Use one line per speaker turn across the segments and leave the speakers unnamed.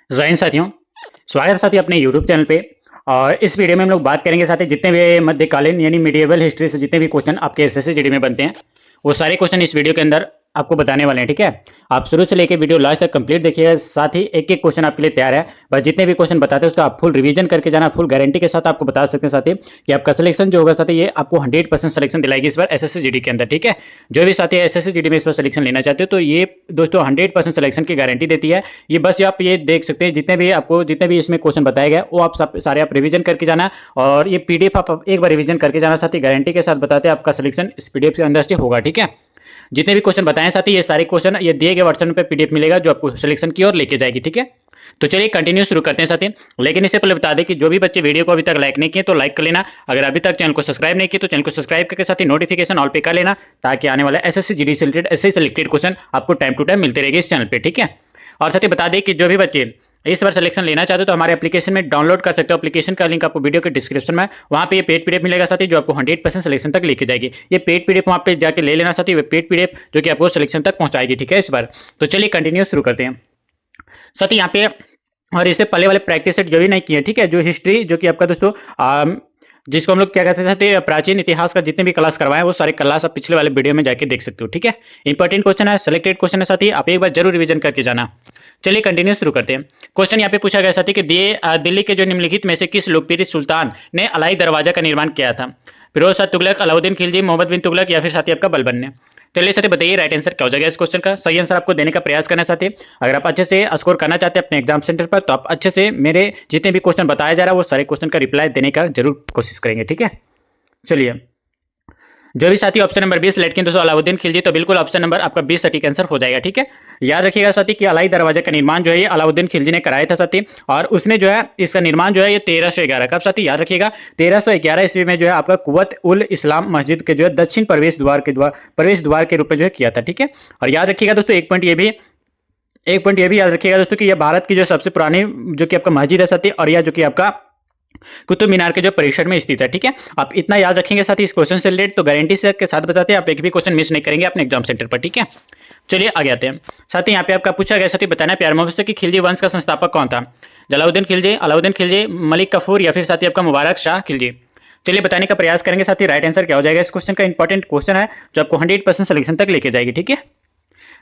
जय हिंद साथियों, स्वागत है साथी अपने यूट्यूब चैनल पे। और इस वीडियो में हम लोग बात करेंगे साथी जितने भी मध्यकालीन यानी मिडिएवल हिस्ट्री से जितने भी क्वेश्चन आपके एसएससी जीडी में बनते हैं वो सारे क्वेश्चन इस वीडियो के अंदर आपको बताने वाले हैं। ठीक है, आप शुरू से लेकर वीडियो लास्ट तक कंप्लीट देखिएगा। साथ ही एक एक क्वेश्चन आपके लिए तैयार है, बस जितने भी क्वेश्चन बताते हैं उसको आप फुल रिवीजन करके जाना। फुल गारंटी के साथ आपको बता सकते हैं साथी कि आपका सिलेक्शन जो होगा साथी ये आपको 100% सिलेक्शन दिलाएगी इस बार एसएससी जीडी के अंदर। ठीक है, जो भी साथी एसएससी जीडी में इस बार सिलेक्शन लेना चाहते हो तो ये दोस्तों 100% सिलेक्शन की गारंटी देती है। ये बस आप ये देख सकते हैं जितने भी इसमें क्वेश्चन बताए गए वो आप सारे आप रिवीजन करके जाना। और ये पीडीएफ आप एक बार रिवीजन करके जाना साथी, गारंटी के साथ बताते हैं आपका सिलेक्शन इस पीडीएफ के अंदर से होगा। ठीक है, जितने भी क्वेश्चन बताएं साथी ये सारे क्वेश्चन ये दिए गए वर्जन पे पीडीएफ मिलेगा जो आपको सिलेक्शन की ओर लेके जाएगी। ठीक है, तो चलिए कंटिन्यू शुरू करते हैं साथी। लेकिन इससे पहले बता दें कि जो भी बच्चे वीडियो को अभी तक लाइक नहीं किए तो लाइक कर लेना। अगर अभी तक चैनल को सब्सक्राइब नहीं किए तो चैनल को सब्सक्राइब करके साथ ही नोटिफिकेशन ऑल पे कर लेना, ताकि आने वाला एसएससी जीडी से रिलेटेड ऐसे सिलेक्टेड क्वेश्चन आपको टाइम टू टाइम मिलते रहेंगे इस चैनल पे। ठीक है, और साथ ही बता दें कि जो भी बच्चे इस बार सिलेक्शन लेना चाहते हो तो हमारे एप्लीकेशन में डाउनलोड कर सकते हो। एप्लीकेशन का लिंक आपको वीडियो के डिस्क्रिप्शन में, वहाँ पे ये पेड पीडीएफ मिलेगा साथी जो आपको 100% सिलेक्शन तक लेके जाएगी। ये पेड पीडीएफ वहाँ पे जाके ले लेना साथी, पेड पीडीएफ जो कि आपको सिलेक्शन तक पहुँचाएगी। ठीक है, इस बार तो चलिए कंटिन्यू शुरू करते हैं साथी। यहाँ पे और इससे पहले वाले प्रैक्टिस सेट जो भी नहीं किए, ठीक है, जो हिस्ट्री जो कि आपका दोस्तों जिसको हम लोग क्या कहते थे प्राचीन इतिहास का जितने भी क्लास करवाए वो सारे क्लास आप पिछले वाले वीडियो में जाके देख सकते हो। ठीक है, इंपॉर्टेंट क्वेश्चन है, सिलेक्टेड क्वेश्चन है साथी, आप एक बार जरूर रिवीजन करके जाना। चलिए कंटिन्यू शुरू करते हैं। क्वेश्चन यहाँ पे पूछा गया साथी कि दिल्ली के जो निम्नलिखित में से किस लोकप्रिय सुल्तान ने अलाई दरवाजा का निर्माण किया था? फिरोज शाह तुगलक, अलाउद्दीन खिलजी, मोहम्मद बिन तुगलक या फिर साथी आपका बलबन ने? चलिए साथी बताइए राइट आंसर क्या हो जाएगा इस क्वेश्चन का। सही आंसर आपको देने का प्रयास करना साथी। अगर आप अच्छे से स्कोर करना चाहते हैं अपने एग्जाम सेंटर पर तो आप अच्छे से मेरे जितने भी क्वेश्चन बताया जा रहा है वो सारे क्वेश्चन का रिप्लाई देने का जरूर कोशिश करेंगे। ठीक है, चलिए जो भी साथी ऑप्शन नंबर 20 सेलेक्ट किए दोस्तों अलाउद्दीन खिलजी, तो बिल्कुल ऑप्शन नंबर आपका 20 सटीक आंसर हो जाएगा। ठीक है, याद रखिएगा साथी कि अलाई दरवाजा का निर्माण जो है ये अलाउद्दीन खिलजी ने कराया था साथी, और उसने जो है इसका निर्माण जो है ये 1311 कब साथी याद रखिएगा 1311 ईस्वी में जो है आपका कुव्वत उल इस्लाम मस्जिद के जो है दक्षिण प्रवेश द्वार के रूप में जो है किया था। ठीक है, और याद रखिएगा दोस्तों एक पॉइंट ये भी याद रखिएगा दोस्तों कि यह भारत की जो सबसे पुरानी जो कि आपका मस्जिद है साथी, और यह जो कि आपका कुतुब मीनार के जो परिसर में स्थित है। ठीक है, आप इतना याद रखेंगे साथ ही इस क्वेश्चन से रिलेटेड तो गारंटी से के साथ बताते हैं आप एक भी क्वेश्चन मिस नहीं करेंगे अपने एग्जाम सेंटर पर। ठीक है, चलिए आगे आते हैं साथ ही यहाँ पे आपका पूछा गया साथी बताना प्यार मोहब्बत कि खिलजी वंश का संस्थापक कौन था? जलालुद्दीन खिलजी, मलिक कफूर या फिर साथी आपका मुबारक शाह खिलजी? चलिए बताने का प्रयास करेंगे साथी राइट आंसर क्या हो जाएगा इस क्वेश्चन का। इंपॉर्टेंट क्वेश्चन है जो आपको 100% सिलेक्शन तक लेके जाएगी। ठीक है,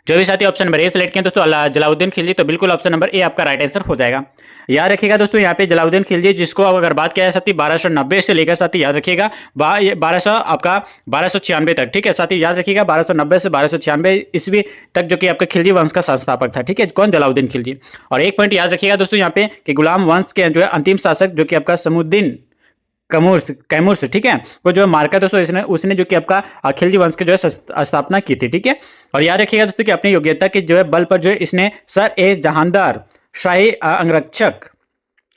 जो भी साथी ऑप्शन नंबर ए सेलेक्ट किए दोस्तों जलालुद्दीन खिलजी, तो बिल्कुल ऑप्शन नंबर ए आपका राइट आंसर हो जाएगा। याद रखिएगा दोस्तों यहाँ पे जलालुद्दीन खिलजी जिसको अगर बात किया है साथी 1290 से लेकर साथी याद रखिएगा 1296 तक। ठीक है साथी, याद रखिएगा 1290 से 1296 ईस्वी तक जो कि आपका खिलजी वंश का संस्थापक था। ठीक है, कौन? जलालुद्दीन खिलजी। और एक पॉइंट याद रखिएगा दोस्तों यहाँ पे कि गुलाम वंश के जो है अंतिम शासक जो कि आपका समुद्दीन कैमूर से, ठीक है, वो जो मार्का दोस्तों उसने जो कि आपका खिलजी वंश की जो है स्थापना की थी। ठीक है, और याद रखिएगा दोस्तों कि अपनी योग्यता की जो है बल पर जो है इसने सर ए जहांदार शाही अंगरक्षक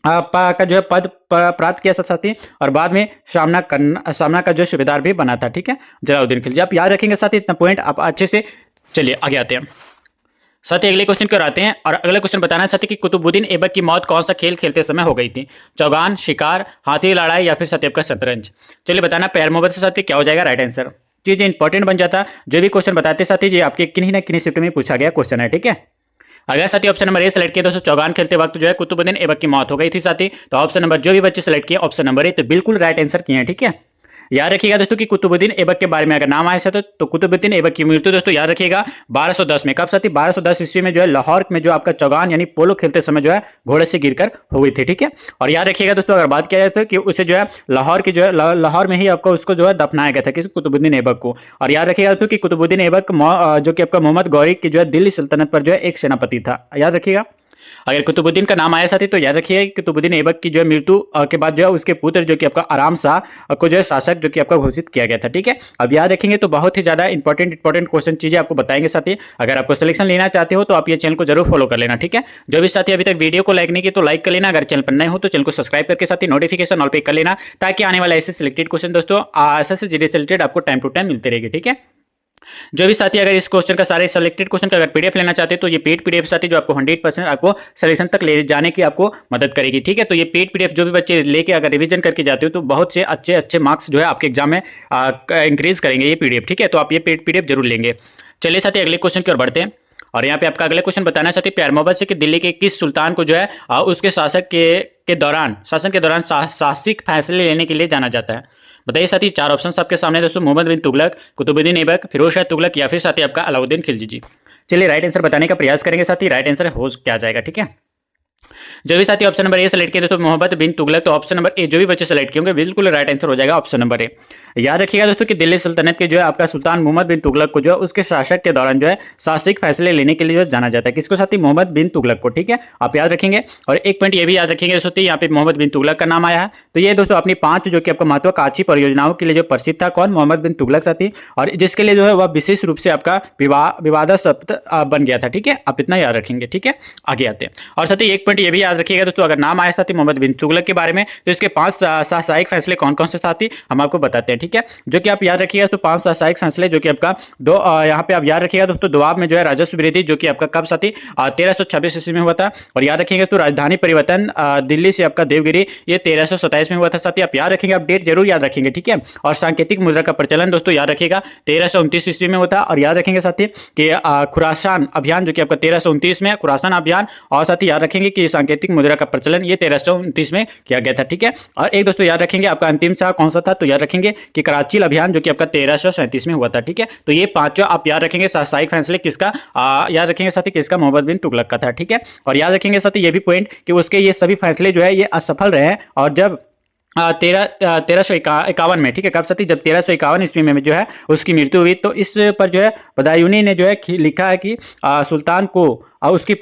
का जो है पद प्राप्त किया था साथी, और बाद में सामना का जो सूबेदार भी बना था। ठीक है, जलालुद्दीन खिलजी, आप याद रखेंगे साथी इतना पॉइंट आप अच्छे से। चलिए आगे आते हैं साथ ही अगले क्वेश्चन को आते हैं, और अगला क्वेश्चन बताना चाहते कि कुतुबुद्दीन ऐबक की मौत कौन सा खेल खेलते समय हो गई थी? चौगान, शिकार, हाथी लड़ाई या फिर साथी आपका शतरंज? चलिए बताना प्यार मोहब्बत से साथी क्या हो जाएगा राइट आंसर। चीजें इंपॉर्टेंट बन जाता, जो भी क्वेश्चन बताते साथी ये आपके किन्हीं ना किन्हीं शिफ्ट में पूछा गया क्वेश्चन है। ठीक है, अगर साथी ऑप्शन नंबर ए सेलेक्ट किया दोस्तों चौगान खेलते वक्त जो है कुतुबुद्दीन ऐबक की मौत हो गई थी साथी, तो ऑप्शन नंबर जो भी बच्चे सेलेक्ट किए ऑप्शन नंबर ए तो बिल्कुल राइट आंसर किए हैं। ठीक है, याद रखिएगा दोस्तों कि कुतुबुद्दीन ऐबक के बारे में अगर नाम आया तो कुतुबुद्दीन ऐबक की मृत्यु दोस्तों याद रखिएगा 1210 में कब साथी 1210 ईस्वी में जो है लाहौर में जो आपका चौगान यानी पोलो खेलते समय जो है घोड़े से गिरकर हो गई थी। ठीक है, और याद रखिएगा दोस्तों अगर बात किया जाए तो कि उसे जो है लाहौर में ही आपको उसको जो है दफनाया गया था किस कुतुबुद्दीन ऐबक को। और याद रखिएगा दोस्तों कि कुतुबुद्दीन ऐबक जो कि आपका मोहम्मद गौरी की जो है दिल्ली सल्तनत पर जो है एक सेनापति था, याद रखिएगा। अगर कुतुबुद्दीन का नाम आया साथी तो याद रखिए कुतुबुद्दीन ऐबक की जो है मृत्यु के बाद जो है उसके पुत्र जो कि आपका आराम शाह को जो है शासक जो कि आपका घोषित किया गया था। ठीक है, अब याद रखेंगे तो बहुत ही ज्यादा इंपॉर्टेंट क्वेश्चन चीजें आपको बताएंगे साथी। अगर आपको सिलेक्शन लेना चाहते हो तो आप ये चैनल को जरूर फॉलो कर लेना। ठीक है, जो भी साथी अभी तक वीडियो को लाइक नहीं किया तो लाइक कर लेना, अगर चैनल पर नए हो तो चैनल को सब्सक्राइब करके साथी नोटिफिकेशन ऑल पे कर लेना, ताकि आने वाले ऐसे सिलेक्टेड क्वेश्चन दोस्तों एसएससी जीडी से रिलेटेड आपको टाइम टू टाइम मिलते रहेंगे। ठीक है, जो भी साथी अगर इस क्वेश्चन का सारे सिलेक्टेड क्वेश्चन का अगर पीडीएफ लेना चाहते हैं तो ये पेड पीडीएफ साथी जो आपको 100% आपको सिलेक्शन तक ले जाने की आपको मदद करेगी। ठीक है, तो ये पेड पीडीएफ जो भी बच्चे लेके अगर रिवीजन करके जाते हो तो बहुत से अच्छे मार्क्स जो है आपके एग्जाम में इंक्रीज करेंगे ये पीडीएफ। ठीक है, तो आप ये पेड पीडीएफ जरूर लेंगे। चलिए साथी अगले क्वेश्चन की ओर बढ़ते हैं, और यहाँ पे आपका अगला क्वेश्चन बताना चाहते हैं प्यार मोहब्बत से कि दिल्ली के किस सुल्तान को जो है उसके शासन के दौरान साहसिक फैसले लेने के लिए जाना जाता है। बताइए साथी, चार ऑप्शन आपके सामने दोस्तों, मोहम्मद बिन तुगलक, कुतुबुद्दीन ऐबक, फिरोज शाह तुगलक या फिर साथी आपका अलाउद्दीन खिलजी जी। चलिए राइट आंसर बताने का प्रयास करेंगे साथी, राइट आंसर हो क्या जाएगा, ठीक है। जो भी साथी ऑप्शन नंबर ए सेलेक्ट किए दोस्तों मोहम्मद बिन तुगलक, तो ऑप्शन नंबर ए जो भी बच्चे सेलेक्ट किए होंगे बिल्कुल राइट आंसर हो जाएगा ऑप्शन नंबर ए। याद रखिएगा दोस्तों कि दिल्ली सल्तनत के जो है आपका सुल्तान मोहम्मद बिन तुगलक को जो है उसके शासक के दौरान जो है साहसिक फैसले लेने के लिए जो जाना जाता है। किसको साथी? मोहम्मद बिन तुगलक को, ठीक है, आप याद रखेंगे। और एक पॉइंट ये भी याद रखेंगे दोस्तों, यहाँ पे मोहम्मद बिन तुगलक का नाम आया है, तो ये दोस्तों अपनी 5 जो कि आपका महत्वाकांक्षी परियोजनाओं के लिए जो प्रसिद्ध था, कौन? मोहम्मद बिन तुगलक साथी, और जिसके लिए जो है वह विशेष रूप से आपका विवादास्पद बन गया था, ठीक है, आप इतना याद रखेंगे, ठीक है। आगे आते हैं और साथी एक पॉइंट ये भी याद रखिएगा दोस्तों, अगर नाम आया साथी मोहम्मद बिन तुगलक के बारे में तो इसके 5 साहसिक फैसले कौन कौन से साथी हम आपको बताते हैं, ठीक है, जो कि आप याद रखिएगा। तो 5 साहसिक फैसले जो कि आपका दो यहाँ पे आप याद रखिएगा दोस्तों, दोआब में जो है राजस्व वृद्धि जो कि आपका कब साथी 1326 ईस्वी में हुआ था। और याद रखेंगे तो राजधानी परिवर्तन दिल्ली से आपका देवगिरी ये 1327 में हुआ था साथी, आप याद रखेंगे, आप डेट जरूर याद रखेंगे, ठीक है। और सांकेतिक मुद्रा का प्रचलन दोस्तों याद रखिएगा 1329 ईस्वी में होता। और याद रखेंगे साथी कि खुरासान अभियान जो कि आपका 1329 में खुरासान अभियान, और साथ ही याद रखेंगे कि सांकेतिक मुद्रा का प्रचलन ये 1329 में किया गया था, ठीक है। और एक दोस्तों याद रखेंगे आपका अंतिम शाह कौन सा था, तो याद रखेंगे कि कराची अभियान जो कि आपका 1337 में हुआ था, ठीक है। तो ये पांचों आप याद रखेंगे साहसिक फैसले किसका याद रखेंगे साथी, किसका? मोहम्मद बिन तुगलक का था, ठीक है। और याद रखेंगे साथी ये भी पॉइंट कि उसके ये सभी फैसले जो है ये असफल रहे हैं, और जब 1351 में, ठीक है, कब साथी? जब 1351 ईस्वी में जो है उसकी मृत्यु हुई, तो इस पर जो है बदायूनी ने जो है लिखा है कि सुल्तान को उसकी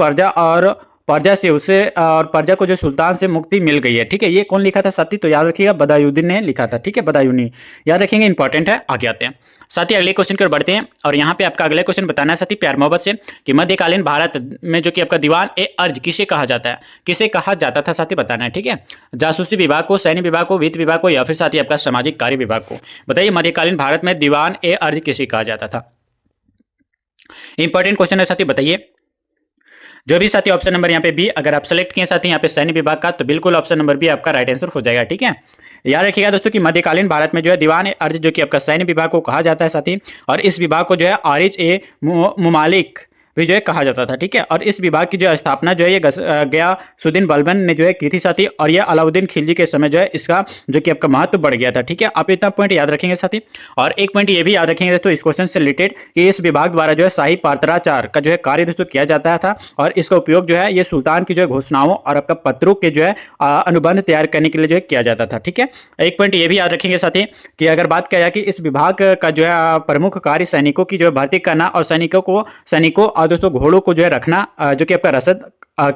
प्रजा से उसे और प्रजा को जो सुल्तान से मुक्ति मिल गई है, ठीक है। ये कौन लिखा था साथी? तो याद रखिएगा बदायूद्दीन ने लिखा था, ठीक है, बदायूनी, याद रखेंगे, इंपॉर्टेंट है। आगे आते हैं साथी अगले क्वेश्चन की ओर बढ़ते हैं, और यहाँ पे आपका अगला क्वेश्चन बताना है साथी प्यार मोहब्बत से कि मध्यकालीन भारत में जो कि आपका दीवान ए अर्ज किसे कहा जाता है, किसे कहा जाता था साथी बताना है, ठीक है। जासूसी विभाग को, सैन्य विभाग को, वित्त विभाग को, या फिर साथी आपका सामाजिक कार्य विभाग को। बताइए मध्यकालीन भारत में दीवान ए अर्ज किसे कहा जाता था? इंपॉर्टेंट क्वेश्चन है साथी, बताइए। जो भी साथी ऑप्शन नंबर यहाँ पे बी अगर आप सेलेक्ट किए साथी यहाँ पे सैन्य विभाग का, तो बिल्कुल ऑप्शन नंबर बी आपका राइट आंसर हो जाएगा, ठीक है। याद रखिएगा दोस्तों कि मध्यकालीन भारत में जो है दीवान ए अर्ज जो कि आपका सैन्य विभाग को कहा जाता है साथी, और इस विभाग को जो है आरिज ए मुमालिक भी जो है कहा जाता था, ठीक है। और इस विभाग की जो स्थापना जो है ये गयासुद्दीन बलबन ने जो है की थी साथी, और यह अलाउद्दीन खिलजी के समय जो है इसका जो कि आपका महत्व बढ़ गया था, ठीक है। आप इतना पॉइंट याद रखेंगे साथी। और एक पॉइंट ये भी याद रखेंगे दोस्तों इस क्वेश्चन से रिलेटेड कि इस विभाग द्वारा जो है शाही पात्राचार का जो है कार्य दोस्तों किया जाता था, और इसका उपयोग जो है ये सुल्तान की जो है घोषणाओं और आपका पत्रों के जो है अनुबंध तैयार करने के लिए जो है किया जाता था, ठीक है। एक पॉइंट ये भी याद रखेंगे साथी कि अगर बात किया जाए कि इस विभाग का जो है प्रमुख कार्य सैनिकों की जो है भर्ती करना, और सैनिकों और दोस्तों घोड़ों को जो है रखना, जो कि आपका रसद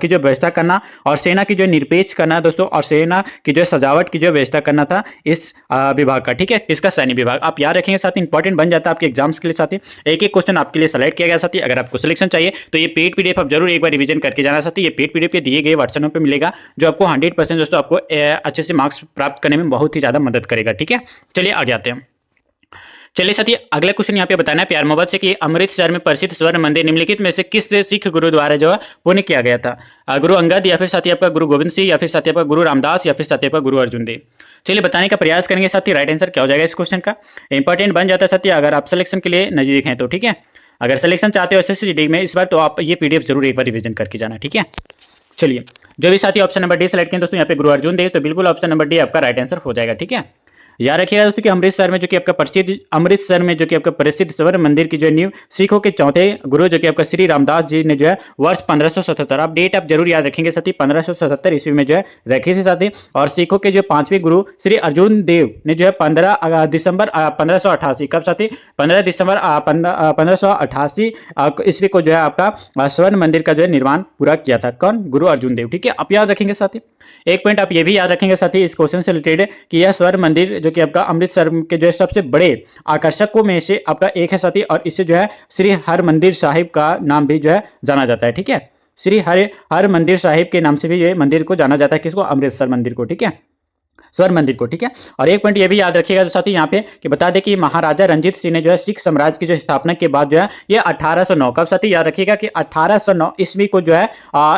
की जो व्यवस्था करना, और सेना की जो निरपेक्ष करना दोस्तों, और सेना की जो सजावट की जो व्यवस्था करना था इस विभाग का, ठीक है, इसका सैन्य विभाग। आप याद रखेंगे साथी, इंपॉर्टेंट बन जाता है आपके एग्जाम्स के लिए साथी। एक एक क्वेश्चन आपके लिए सेलेक्ट किया गया साथी। अगर आपको सिलेक्शन चाहिए तो ये पेड पीडीएफ आप जरूर एक बार रिवीजन करके जाना साथी। ये पेड पीडीएफ दिए गए व्हाट्सएप पे मिलेगा, जो आपको 100% दोस्तों आपको अच्छे से मार्क्स प्राप्त करने में बहुत ही ज्यादा मदद करेगा, ठीक है। चलिए आगे आते हैं। चलिए साथी अगला क्वेश्चन यहाँ पे बताना है प्यार मोहब्बत से कि अमृतसर में प्रसिद्ध स्वर्ण मंदिर निम्नलिखित में से किस सिख गुरु द्वारा जो है पुण्य किया गया था? गुरु अंगद, या फिर साथी आपका गुरु गोविंद सिंह, या फिर साथी आपका गुरु रामदास, या फिर साथी आपका गुरु अर्जुन देव। चलिए बताने का प्रयास करेंगे साथी, राइट आंसर क्या हो जाएगा इस क्वेश्चन का। इंपॉर्टेंट बन जाता है साथी अगर आप सिलेक्शन के लिए नजदीक हैं तो, ठीक है। अगर सिलेक्शन चाहते हो एसएससी में इस बार, तो आप ये पीडीएफ जरूर एक बार रिविजन करके जाना, ठीक है। चलिए जो भी साथी ऑप्शन नंबर डी सेलेक्ट किए दोस्तों यहाँ पे गुरु अर्जुन देव, तो बिल्कुल ऑप्शन नंबर डी आपका राइट आंसर हो जाएगा, ठीक है। याद रखिएगा दोस्तों कि अमृतसर में जो कि आपका प्रसिद्ध स्वर्ण मंदिर की जो नींव सिखों के चौथे गुरु जो कि आपका श्री रामदास जी ने जो है वर्ष 1577, आप डेट आप जरूर याद रखेंगे साथी, 1577 ईस्वी में जो है रखी थी साथी। और सिखों के जो 5वें गुरु श्री अर्जुन देव ने जो है 15 दिसंबर 1588, कब साथी? 15 दिसंबर 1588 ईस्वी को जो है आपका स्वर्ण मंदिर का जो है निर्माण पूरा किया था, कौन? गुरु अर्जुन देव, ठीक है। आप याद रखेंगे साथी। एक पॉइंट आप ये भी याद रखेंगे साथी इस क्वेश्चन से रिलेटेड कि यह स्वर्ण मंदिर जो कि आपका अमृतसर के जो है सबसे बड़े आकर्षकों में से आपका एक है साथी, और इसे जो है श्री हरमंदिर साहिब का नाम भी जो है जाना जाता है, ठीक है। श्री हरमंदिर साहिब के नाम से भी ये मंदिर को जाना जाता है, किसको? अमृतसर मंदिर को, ठीक है। स्वर्ण मंदिर को, ठीक है। और एक पॉइंट ये भी याद रखिएगा साथी यहाँ पे कि बता दें कि महाराजा रंजीत सिंह ने जो है सिख साम्राज्य की जो स्थापना के बाद जो है ये 1809, कब साथी याद रखिएगा कि 1809 ईस्वी को जो है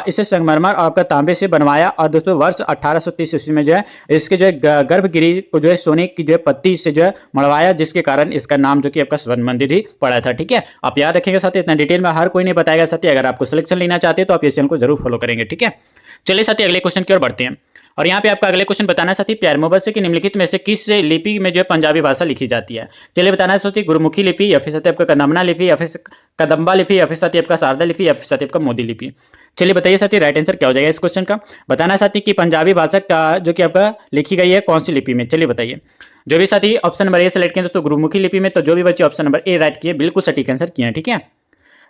इसे संगमरमर और आपका तांबे से बनवाया, और दोस्तों वर्ष 1830 ईस्वी में जो है इसके जो है गर्भगिरी को जो है सोने की जो है पत्ती से जो है मड़वाया, जिसके कारण इसका नाम जो कि आपका स्वर्ण मंदिर ही पड़ा था, ठीक है। आप याद रखेंगे साथी, इतना डिटेल में हर कोई नहीं बताएगा साथी। अगर आपको सिलेक्शन लेना चाहते हैं तो आप इस चैनल को जरूर फॉलो करेंगे, ठीक है। चलिए साथी अगले क्वेश्चन की ओर बढ़ते हैं। और यहाँ पे आपका अगले क्वेश्चन बताना साथी, प्यार मोहब्बत से कि निम्नलिखित में से किस लिपि में जो है पंजाबी भाषा लिखी जाती है। चलिए बताना है साथी, गुरुमुखी लिपि, या फिर साथी आपका कदम्बा लिपि, या फिर कदम्बा लिपि, या फिर साथी आपका शारदा लिपि, या फिर साथी आपका मोदी लिपि। चलिए बताइए साथी राइट आंसर क्या हो जाएगा इस क्वेश्चन का। बताना साथी कि पंजाबी भाषा का जो कि आपका लिखी गई है कौन सी लिपि में। चलिए बताइए। जो भी साथी ऑप्शन नंबर ए सेलेक्ट किए दोस्तों गुरुमुखी लिपि में, तो जो भी बच्चे ऑप्शन नंबर ए राइट किए बिल्कुल सटीक आंसर किए हैं, ठीक है।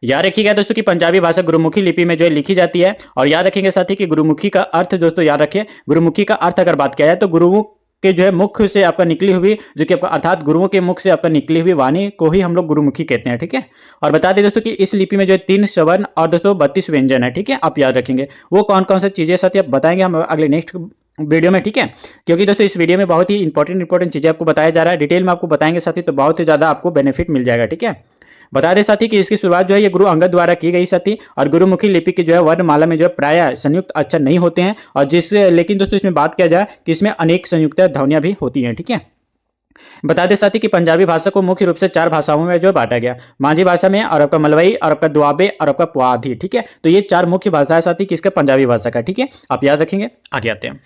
याद रखिएगा दोस्तों कि पंजाबी भाषा गुरुमुखी लिपि में जो है लिखी जाती है। और याद रखेंगे साथी कि गुरुमुखी का अर्थ दोस्तों याद रखिए, गुरुमुखी का अर्थ अगर बात किया जाए तो गुरुमुख के जो है मुख से आपका निकली हुई जो कि आपका अर्थात गुरुओं के मुख से आपका निकली हुई वाणी को ही हम लोग गुरुमुखी कहते हैं, ठीक है। और बता दें दोस्तों कि इस लिपि में जो 3 स्वर्ण और दोस्तों 32 व्यंजन है, ठीक है। आप याद रखेंगे वो कौन कौन सी चीजें साथी आप बताएंगे हम अगले नेक्स्ट वीडियो में, ठीक है। क्योंकि दोस्तों इस वीडियो में बहुत ही इंपॉर्टेंट चीजें आपको बताया जा रहा है, डिटेल में आपको बताएंगे साथी, तो बहुत ही ज्यादा आपको बेनिफिट मिल जाएगा, ठीक है। बता दें साथी कि इसकी शुरुआत जो है ये गुरु अंगद द्वारा की गई साथी। और गुरुमुखी लिपि की जो है वर्णमाला में जो है प्राय संयुक्त अक्षर नहीं होते हैं, और लेकिन दोस्तों इसमें बात किया जाए कि इसमें अनेक संयुक्त ध्वनियां भी होती हैं, ठीक है। बता दें साथी कि पंजाबी भाषा को मुख्य रूप से 4 भाषाओं में जो बांटा गया, मांझी भाषा में, और आपका मलवई, और आपका दुआबे, और आपका पुआधी, ठीक है। तो ये 4 मुख्य भाषा है साथी किसका, पंजाबी भाषा का, ठीक है। आप याद रखेंगे। आगे आते हैं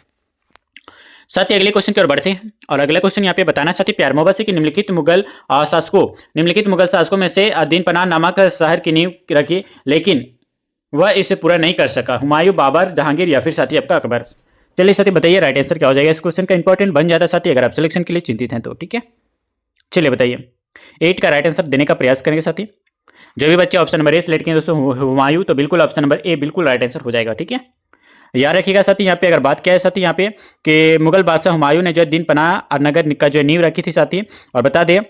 साथी अगले क्वेश्चन की ओर बढ़ते हैं। और अगला क्वेश्चन यहाँ पे बताना साथी, प्यार मोहब्बत से कि निम्नलिखित मुगल शासकों में से दीन पनाह नामक शहर की नींव रखी, लेकिन वह इसे पूरा नहीं कर सका। हुमायूं, बाबर, जहांगीर, या फिर साथी आपका अकबर। चलिए साथी बताइए राइट आंसर क्या हो जाएगा इस क्वेश्चन का। इंपॉर्टेंट बन जाता है साथी अगर आप सिलेक्शन के लिए चिंतित हैं तो, ठीक है। चलिए बताइए 8 का राइट आंसर देने का प्रयास करेंगे साथी। जो भी बच्चे ऑप्शन नंबर ए सिलेक्ट किए दोस्तों हुमायूं, तो बिल्कुल ऑप्शन नंबर ए बिल्कुल राइट आंसर हो जाएगा, ठीक है। याद रखिएगा साथी यहाँ पे अगर बात किया है साथी यहाँ पे कि मुगल बादशाह हुमायूं ने जो दीन पनाह नगर का जो नींव रखी थी साथी, और बता दें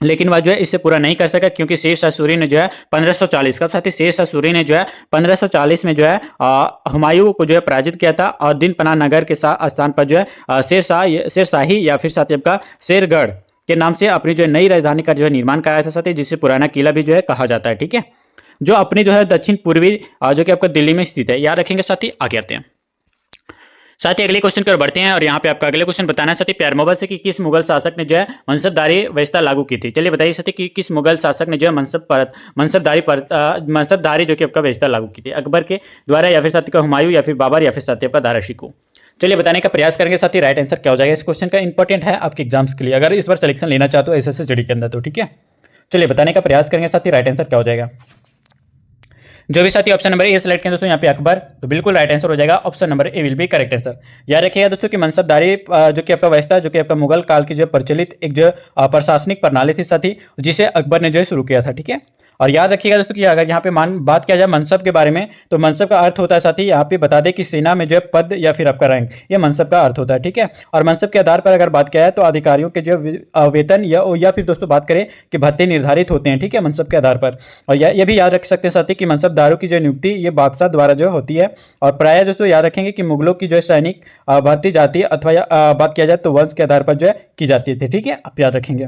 लेकिन वह जो है इसे पूरा नहीं कर सका, क्योंकि शेर शाह सूरी ने जो है 1540 का साथी शेर शाह सूरी ने जो है 1540 में जो है हुमायूं को जो है पराजित किया था, और दीन पनाह नगर के स्थान पर जो है शेर शाही या फिर साथी आपका शेरगढ़ के नाम से अपनी जो नई राजधानी का जो है निर्माण कराया था साथी, जिसे पुराना किला भी जो है कहा जाता है, ठीक है। जो अपनी जो है दक्षिण पूर्वी जो कि आपका दिल्ली में स्थित है। याद रखेंगे साथी। आगे आते हैं साथी अगले क्वेश्चन की ओर बढ़ते हैं। और यहाँ पे आपका अगले क्वेश्चन बताना है साथी, प्यार मोहब्बत से कि किस मुगल शासक ने जो है मनसबदारी व्यवस्था लागू की थी। चलिए बताइए साथी कि किस मुगल शासक ने जो है मनसबदारी जो कि आपका व्यवस्था लागू की थी, अकबर के द्वारा, या फिर साथी का हुमायूं, या फिर बाबर, या फिर साथी आपका दारा शिकोह। चलिए बताने का प्रयास करेंगे साथी राइट आंसर क्या हो जाएगा इस क्वेश्चन का। इंपॉर्टेंट है आपके एग्जाम्स के लिए, अगर इस बार सिलेक्शन लेना चाहते हो एसएससी के अंदर तो, ठीक है। चलिए बताने का प्रयास करेंगे साथी राइट आंसर क्या हो जाएगा। जो भी साथी ऑप्शन नंबर ए सेलेक्ट करें दोस्तों यहाँ पे अकबर, तो बिल्कुल राइट आंसर हो जाएगा, option number A will be correct answer. याद रखिएगा दोस्तों कि मनसबदारी जो कि आपका व्यवस्था जो कि आपका मुगल काल की जो प्रचलित एक जो प्रशासनिक प्रणाली थी साथी, जिसे अकबर ने जो है शुरू किया था, ठीक है। और याद रखिएगा दोस्तों कि अगर यहाँ पे बात किया जाए मनसब के बारे में, तो मनसब का अर्थ होता है साथी, यहाँ पे बता दें कि सेना में जो है पद या फिर आपका रैंक, ये मनसब का अर्थ होता है, ठीक है। और मनसब के आधार पर अगर बात किया जाए तो अधिकारियों के जो वेतन या फिर दोस्तों बात करें कि भत्ते निर्धारित होते हैं, ठीक है, मनसब के आधार पर। और ये भी याद रख सकते हैं साथी कि मनसबदारों की जो नियुक्ति ये बादशाह द्वारा जो होती है। और प्राय दोस्तों याद रखेंगे कि मुगलों की जो सैनिक भर्ती जाती है अथवा बात किया जाए तो वंश के आधार पर जो है की जाती थी, ठीक है। आप याद रखेंगे।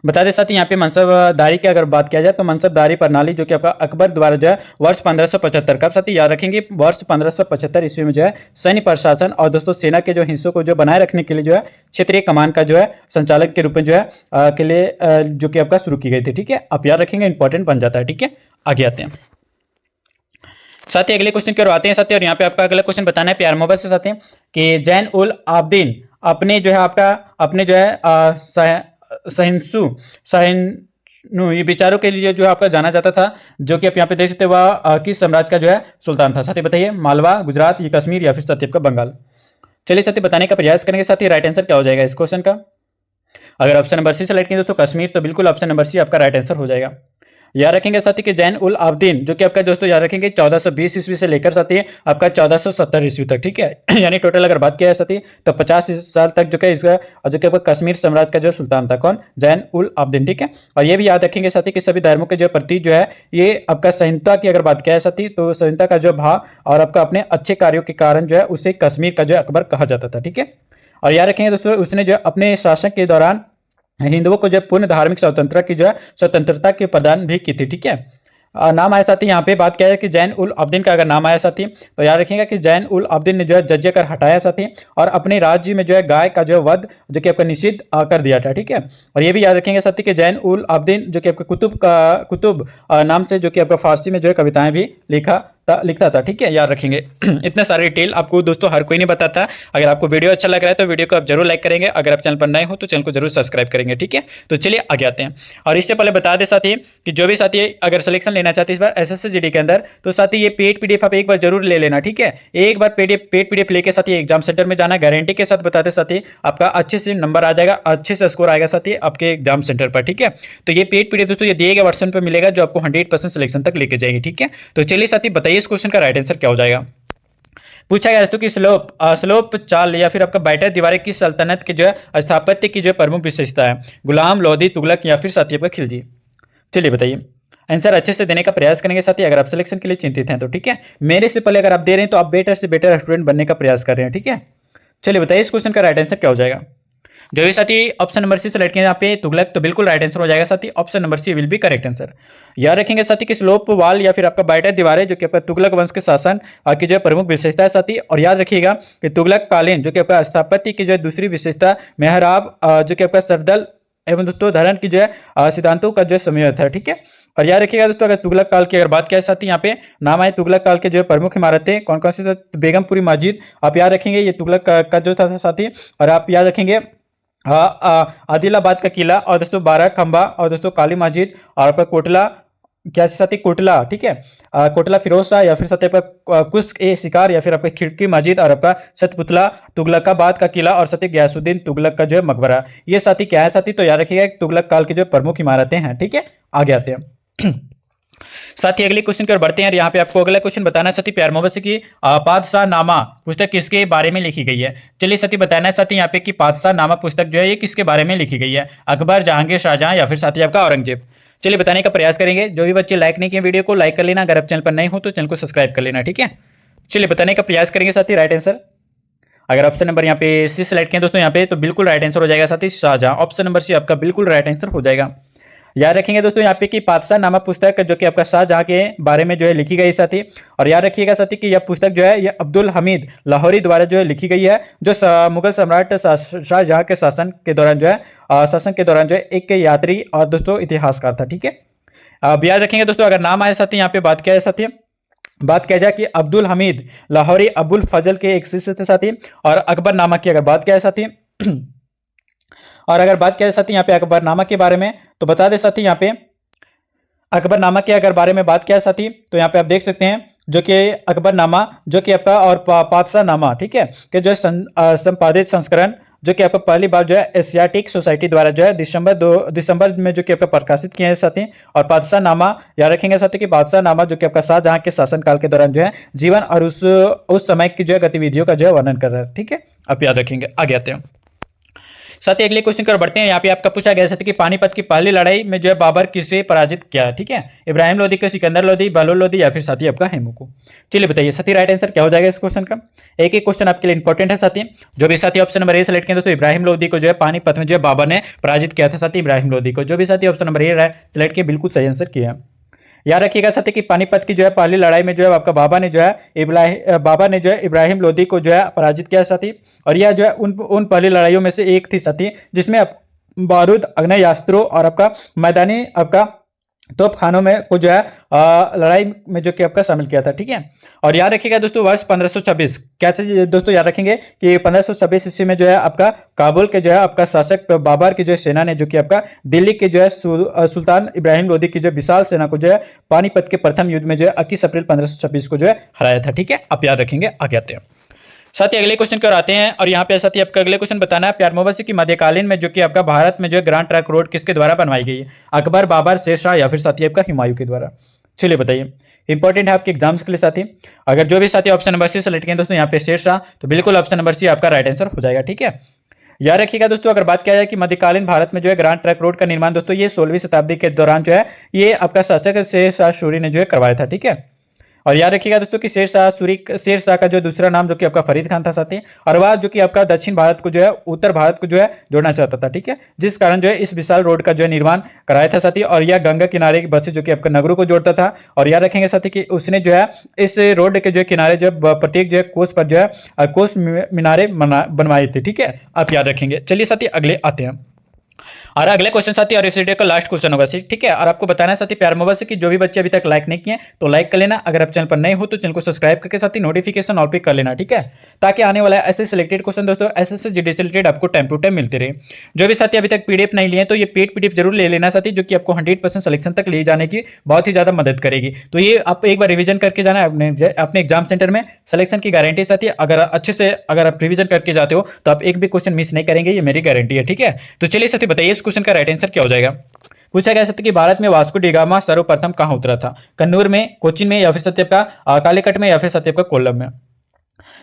बता दें साथी यहाँ पे मनसबदारी की अगर बात किया जाए तो मनसबदारी प्रणाली जो कि आपका अकबर द्वारा जो है वर्ष 1575 का साथी याद रखेंगे वर्ष 1575 ईस्वी में जो है सैन्य प्रशासन और दोस्तों सेना के जो हिस्सों को जो बनाए रखने के लिए जो है क्षेत्रीय कमान का जो है संचालक के रूप में जो है के लिए जो कि आपका शुरू की गई थी, ठीक है। आप याद रखेंगे, इंपॉर्टेंट बन जाता है, ठीक है। आगे आते हैं साथी अगले क्वेश्चन की ओर आते हैं साथी। और यहाँ पे आपका अगला क्वेश्चन बताना है प्यार मोहब्बत से साथी कि जैन उल आबदीन अपने जो है आपका अपने जो है सहिष्णु ये विचारों के लिए जो आपका जाना जाता था, जो कि आप यहाँ पे देख सकते हैं वह किस साम्राज्य का जो है सुल्तान था साथी। बताइए मालवा, गुजरात, ये कश्मीर, या फिर साथी आपका बंगाल। चलिए साथी बताने का प्रयास करेंगे साथी राइट आंसर क्या हो जाएगा इस क्वेश्चन का। अगर ऑप्शन नंबर सी सेलेक्ट करें दोस्तों कश्मीर, तो बिल्कुल ऑप्शन नंबर सी आपका राइट आंसर हो जाएगा। याद रखेंगे साथी कि जैन उल आबदीन जो कि आपका दोस्तों याद रखेंगे 1420 ईस्वी से लेकर साथी आपका 1470 ईस्वी तक, ठीक है। यानी टोटल अगर बात किया है साथी तो 50 साल तक जो कि इसका जो कि आपका कश्मीर साम्राज्य का जो सुल्तान था कौन, जैन उल आबदीन, ठीक है। और ये भी याद रखेंगे साथी कि सभी धर्मों के जो प्रति जो है ये आपका संहिता की अगर बात किया है साथी तो संहिता का जो भाव और आपका अपने अच्छे कार्यों के कारण जो है उसे कश्मीर का जो अकबर कहा जाता था, ठीक है।
और याद रखेंगे दोस्तों उसने जो अपने शासन के दौरान हिंदुओं को जो पूर्ण धार्मिक स्वतंत्रता की जो है स्वतंत्रता के प्रदान भी की थी। ठीक है, नाम आया साथी, यहाँ पे बात क्या है कि जैन उल अब्दीन का अगर नाम आया साथी तो याद रखिएगा कि जैन उल अब्दीन ने जो है जजिया कर हटाया साथी, और अपने राज्य में जो है गाय का जो है वध जो कि आपका निषिद्ध कर दिया था। ठीक है, और ये भी याद रखेंगे साथी कि जैन उल अब्दीन जो कि आपका कुतुब नाम से जो कि आपका फारसी में जो है कविताएं भी लिखता था। ठीक है, याद रखेंगे। इतने सारे डिटेल आपको दोस्तों हर कोई नहीं बताता। अगर आपको वीडियो अच्छा लग रहा है तो वीडियो को आप जरूर लाइक करेंगे, अगर आप चैनल पर नए हो तो चैनल को जरूर सब्सक्राइब करेंगे। ठीक है, तो चलिए आगे आते हैं। और इससे पहले बता दें साथी कि जो भी साथी अगर सिलेक्शन लेना चाहते हैं इस बार एसएससी के अंदर, तो साथी ये पेड पीडीएफ आप एक बार जरूर ले लेना। ठीक है, एक बार पेड पीडीएफ लेके साथी एग्जाम सेंटर में जाना, गारंटी के साथ बताते साथी आपका अच्छे से नंबर आ जाएगा, अच्छे से स्कोर आएगा साथी आपके एग्जाम सेंटर पर। ठीक है, तो ये पेड पीडीएफ दोस्तों ये दिए गए वर्जन पर मिलेगा जो आपको 100% सिलेक्शन तक लेके जाएगी। ठीक है, तो चलिए साथी बताइए इस क्वेश्चन का राइट आंसर क्या हो जाएगा। पूछा गया दोस्तों कि स्लोप चाल या फिर आपका बैटर दीवारें किस सल्तनत के जो है स्थापत्य की जो है प्रमुख विशेषता है, गुलाम, लोधी, तुगलक या फिर साथी आपका खिलजी। चलिए बताइए, आंसर अच्छे से देने का प्रयास करेंगे साथी अगर आप सिलेक्शन के लिए चिंतित हैं तो। ठीक है, मेरे से पहले अगर आप दे रहे हैं तो आप बेटर से बेटर स्टूडेंट बनने का प्रयास कर रहे हैं। ठीक है, चलिए बताइए इस क्वेश्चन का राइट आंसर क्या हो जाएगा। जो भी साथी ऑप्शन नंबर सी सेलेक्ट किया यहाँ पे तुगलक, तो बिल्कुल राइट आंसर हो जाएगा साथी, option number C will be correct answer. याद रखेंगे साथी कि स्लोप वाल या फिर आपका बैटर दीवारें जो कि आपका तुगलक वंश के शासन की जो प्रमुख विशेषता है साथी। और याद रखिएगा कि तुगलक कालीन जो कि आपका स्थापत्य की जो है दूसरी विशेषता मेहराब जो कि आपका सरदल एवं दोस्तों धरण की जो है सिद्धांतों का जो समन्वय था। ठीक है, और याद रखिएगा दोस्तों अगर तुगलक काल की अगर बात किया साथी यहाँ पे नाम आए तुगलक काल के जो प्रमुख इमारतें कौन कौन सी, बेगमपुरी मस्जिद आप याद रखेंगे, ये तुगलक का जो था साथी। और आप याद रखेंगे आदिलाबाद का किला, और दोस्तों 12 खंबा, और दोस्तों काली मस्जिद, और आपका कोटला क्या साथी कोटला। ठीक है, कोटला फिरोज शाह या फिर साथी आपका कुश्क ए शिकार या फिर आपका खिड़की मस्जिद, और आपका सतपुतला, तुगलकाबाद का किला, और साथी गयासुद्दीन तुगलक का जो है मकबरा। ये साथी क्या है साथी, तो याद रखिएगा तुगलक काल की जो प्रमुख इमारतें हैं। ठीक है, आगे आते हैं साथी अगले क्वेश्चन की ओर बढ़ते हैं। और यहाँ पे आपको अगला क्वेश्चन बताना है साथी प्यार मोहब्बत से कि पादशाह नामा पुस्तक किसके बारे में लिखी गई है। चलिए साथी बताना है साथी यहाँ पे कि पादशाह नामा पुस्तक जो है ये किसके बारे में लिखी गई है, अकबर, जहांगीर, शाहजहां या फिर साथी आपका औरंगजेब। चलिए बताने का प्रयास करेंगे। जो भी बच्चे लाइक नहीं किए वीडियो को लाइक कर लेना, अगर आप चैनल पर नए हो तो चैनल को सब्सक्राइब कर लेना। ठीक है, चलिए बताने का प्रयास करेंगे साथी राइट आंसर। अगर ऑप्शन नंबर यहाँ पे सी सेलेक्ट किया दोस्तों यहाँ पे तो बिल्कुल राइट आंसर हो जाएगा साथी शाहजहां, ऑप्शन नंबर सी आपका बिल्कुल राइट आंसर हो जाएगा। याद रखेंगे दोस्तों यहाँ पे कि पादशाह नामा पुस्तक जो कि आपका शाहजहां के बारे में जो है लिखी गई साथी। और याद रखिएगा साथी कि यह पुस्तक जो है यह अब्दुल हमीद लाहौरी द्वारा जो है लिखी गई है, जो मुगल सम्राट शाहजहां के शासन के दौरान जो है एक यात्री और दोस्तों इतिहासकार था। ठीक है, अब याद रखेंगे दोस्तों अगर नाम आए साथी यहाँ पे बात किया है साथी, बात किया जाए कि अब्दुल हमीद लाहौरी अबुल फजल के एक शिष्य थे साथी। और अकबरनामा की अगर बात किया है साथी और अगर बात किया जाए साथी यहाँ पे अकबरनामा के बारे में तो बता दें साथी यहाँ पे अकबरनामा के अगर बारे में बात किया है साथी तो यहाँ पे आप देख सकते हैं जो कि अकबरनामा जो कि आपका और पादशाह नामा, ठीक है, कि जो संपादित संस्करण जो कि आपका पहली बार जो है एशियाटिक सोसाइटी द्वारा जो है दिसंबर में जो कि आपका प्रकाशित किए हैं साथी। और बादशाह नामा याद रखेंगे साथी कि बादशाह नामा जो कि आपका शाहजहां के शासनकाल के दौरान जो है जीवन और उस समय की जो है गतिविधियों का जो है वर्णन कर रहा है। ठीक है, आप याद रखेंगे। आगे आते हैं साथ ही अगले क्वेश्चन की ओर बढ़ते हैं। यहाँ पे आपका पूछा गया साथी कि पानीपत की पहली लड़ाई में जो है बाबर किसे पराजित किया। ठीक है, इब्राहिम लोदी को, सिकंदर लोदी, बहलोल लोदी या फिर साथी आपका हेमू को। चलिए बताइए साथी राइट आंसर क्या हो जाएगा इस क्वेश्चन का। एक एक क्वेश्चन आपके लिए इंपॉर्टेंट है साथी। जो भी साथी ऑप्शन नंबर ए सेलेक्ट किया तो इब्राहिम लोदी को जो है पानीपत में जो है बाबर ने पराजित किया था साथी इब्राहिम लोदी को। जो भी साथी ऑप्शन नंबर ए सेलेक्ट किया बिल्कुल सही आंसर किया। याद रखिएगा साथी कि पानीपत की जो है पहली लड़ाई में जो है आपका बाबा ने जो है इब्राहिम लोदी को जो है पराजित किया साथी। और यह जो है उन पहली लड़ाइयों में से एक थी साथी जिसमें बारूद, आग्नेयास्त्रों और आपका मैदानी आपका तोप खानों में को जो है लड़ाई में जो कि आपका शामिल किया था। ठीक है, और याद रखिएगा दोस्तों वर्ष 1526 कैसे दोस्तों याद रखेंगे कि 1526 ईस्वी में जो है आपका काबुल के जो है आपका शासक बाबर की जो है सेना ने जो कि आपका दिल्ली के जो है सुल्तान इब्राहिम लोदी की जो विशाल सेना को जो है पानीपत के प्रथम युद्ध में जो है 21 अप्रैल 1526 को जो है हराया था। ठीक है, आप याद रखेंगे। आगे आते हैं साथ ही अगले क्वेश्चन पर आते हैं। और यहाँ पे साथ ही आपका अगले क्वेश्चन बताना है प्यार मोहब्बत से कि मध्यकालीन में जो कि आपका भारत में जो है ग्रांड ट्रंक रोड किसके द्वारा बनवाई गई है, अकबर, बाबर, शेरशाह या फिर साथी आपका हुमायूं के द्वारा। चलिए बताइए, इंपॉर्टेंट है आपके एग्जाम्स के लिए साथी। अगर जो भी साथी ऑप्शन नंबर सी सेलेक्ट किए दोस्तों यहाँ पे शेरशाह तो बिल्कुल ऑप्शन नंबर सी आपका राइट आंसर हो जाएगा। ठीक है, याद रखिएगा दोस्तों अगर बात किया जाए कि मध्यकालीन भारत में जो है ग्रांड ट्रंक रोड का निर्माण दोस्तों ये 16वीं शताब्दी के दौरान जो है ये आपका शासक शेरशाह सूरी ने जो है करवाया था। ठीक है, और याद रखिएगा दोस्तों कि शेरशाह का जो दूसरा नाम जो कि आपका फरीद खान था साथी, और वह जो कि आपका दक्षिण भारत को जो है उत्तर भारत को जो है जोड़ना चाहता था, ठीक है, जिस कारण जो है इस विशाल रोड का जो है निर्माण कराया था साथी। और यह गंगा किनारे की बसें जो कि आपका नगरों को जोड़ता था। और याद रखेंगे साथी कि उसने जो है इस रोड के जो है किनारे जो है प्रत्येक जो है कोस पर जो है कोस मीनारे बनवाए थे, ठीक है, आप याद रखेंगे। चलिए साथी अगले आते हैं, और अगले क्वेश्चन साथी और इस वीडियो का लास्ट क्वेश्चन होगा, ठीक है। और आपको बताना है साथी प्यार मोबाइल से कि जो भी बच्चे अभी तक लाइक नहीं किए तो लाइक कर लेना, अगर आप चैनल पर नए हो तो चैनल को सब्सक्राइब करके साथी नोटिफिकेशन ऑल पे कर लेना, ठीक है, ताकि आने वाला ऐसे सिलेक्टेड क्वेश्चन दोस्तों ऐसे जीडी से रिलेटेड आपको टाइम टू टाइम मिलते रहे। जो भी साथी अभी तक पीडीएफ नहीं लिए तो ये पेड पीडीएफ जरूर ले लेना साथी, जो कि आपको 100% सिलेक्शन तक ले जाने की बहुत ही ज्यादा मदद करेगी। तो ये आप एक बार रिवीजन करके जाना अपने एग्जाम सेंटर में, सिलेक्शन की गारंटी साथी। अगर अच्छे से अगर आप रिवीजन करके जाते हो तो आप एक भी क्वेश्चन मिस नहीं करेंगे, ये मेरी गारंटी है, ठीक है। तो चलिए साथी बताइए इस क्वेश्चन का राइट आंसर क्या हो जाएगा। पूछा गया सत्य कि भारत में वास्को डिगामा सर्वप्रथम कहां उतरा था, कन्नूर में, कोचीन में, या फिर सत्य का कालीकट में, या फिर सत्य का कोल्लम में।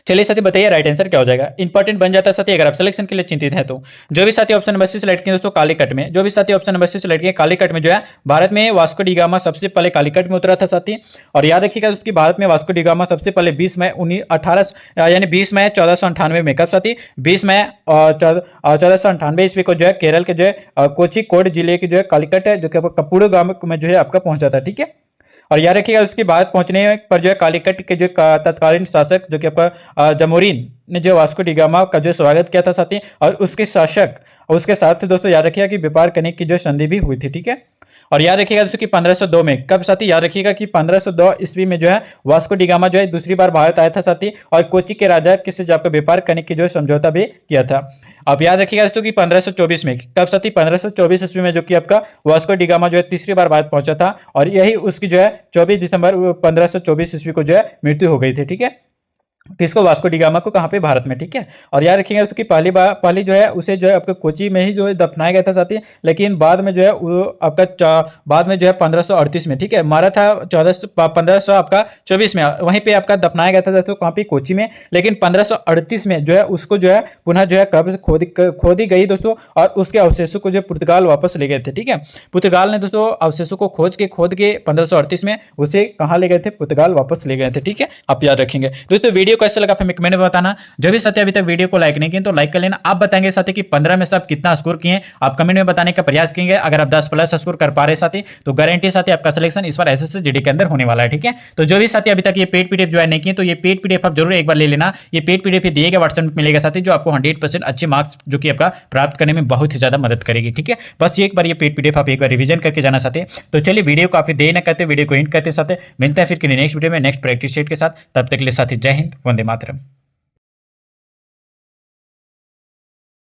चलिए साथी बताइए राइट आंसर क्या हो जाएगा। इंपॉर्टेंट बन जाता है साथी अगर आप सिलेक्शन के लिए चिंतित हैं तो। जो भी साथी ऑप्शन नंबर सी सेलेक्ट किए दोस्तों कालीकट में, जो भी साथी ऑप्शन नंबर सी सेलेक्ट किए कालीकट में जो है भारत में वास्को डिगामा सबसे पहले कालीकट में उतरा था साथी। और याद रखिएगा दोस्तों भारत में वास्को डिगामा सबसे पहले 20 मई 1498 में कब साथी 20 मई 1498 ईस्वी को जो है केरल के जो है कोझिकोड जिले के जो है कालीकट जो कि कपूड़ो गांव में जो है आपका पहुंचा था, ठीक है। और याद रखिएगा उसके बाद पहुंचने पर जो है कालीकट के जो तत्कालीन शासक जो कि आपका जमोरिन ने जो वास्को डिगामा का जो स्वागत किया था साथी, और उसके साथ दोस्तों याद रखिएगा कि व्यापार करने की जो संधि भी हुई थी, ठीक है। और याद रखिएगा दोस्तों कि 1502 में कब साथी, याद रखिएगा कि 1502 ईस्वी में जो है वास्को डिगामा जो है दूसरी बार भारत आया था साथी, और कोची के राजा किसी से आपका व्यापार करने की जो समझौता भी किया था। आप याद रखिएगा दोस्तों कि 1524 में कब साथी 1524 ईस्वी में जो कि आपका वास्को डिगामा जो है तीसरी बार भारत पहुंचा था, और यही उसकी जो है 24 दिसंबर 1524 ईस्वी को जो है मृत्यु हो गई थी, ठीक है। किसको, वास्को डिगामा को, कहाँ पे, भारत में, ठीक है। और याद रखिएगा उसकी पहली जो है उसे जो है आपके कोची में ही जो है दफनाया गया था साथी, लेकिन बाद में जो है वो आपका बाद में जो है 1538 में, ठीक है, मारा था 1500 आपका 24 में, वहीं पे आपका दफनाया गया था तो कहाँ पे, कोची में। लेकिन 1538 में जो है उसको जो है पुनः जो है कब्र खोदी गई दोस्तों, और उसके अवशेषों को जो पुर्तगाल वापस ले गए थे, ठीक है। पुर्तगाल ने दोस्तों अवशेषों को खोद के 1538 में उसे कहाँ ले गए थे, पुर्तगाल वापस ले गए थे, ठीक है, आप याद रखेंगे दोस्तों। वीडियो कैसे लगा हमें कमेंट में बताना। जो भी साथी अभी तक वीडियो को लाइक नहीं किए तो लाइक कर लेना। आप बताएंगे साथी कि 15 में से आप कितना स्कोर किए, आप कमेंट में बताने का प्रयास करेंगे। अगर आप 10+ स्कोर कर पा रहे साथी तो गारंटी साथी आपका सिलेक्शन इस बार एसएससी जीडी के अंदर होने वाला है, ठीक है। तो जो भी साथी अभी तक ये पेड पीडीएफ ज्वाइन नहीं किए तो ये पेड पीडीएफ आप जरूर एक बार ले लेना। ये पेड पीडीएफ दिए गए व्हाट्सएप में मिलेगा साथी, जो आपको 100% अच्छे मार्क्स जो कि आपका प्राप्त करने में बहुत ही ज्यादा मदद करेगी, ठीक है। बस एक बार ये पेड पीडीएफ आप एक बार रिवीजन करके जाना चाहते हैं। तो चलिए वीडियो को काफी देर न करते वीडियो को एंड करते साथ मिलते हैं फिर नेक्स्ट वीडियो में नेक्स्ट प्रैक्टिस सेट के साथ। तब तक के लिए साथी जय हिंद, वंदे मातरम।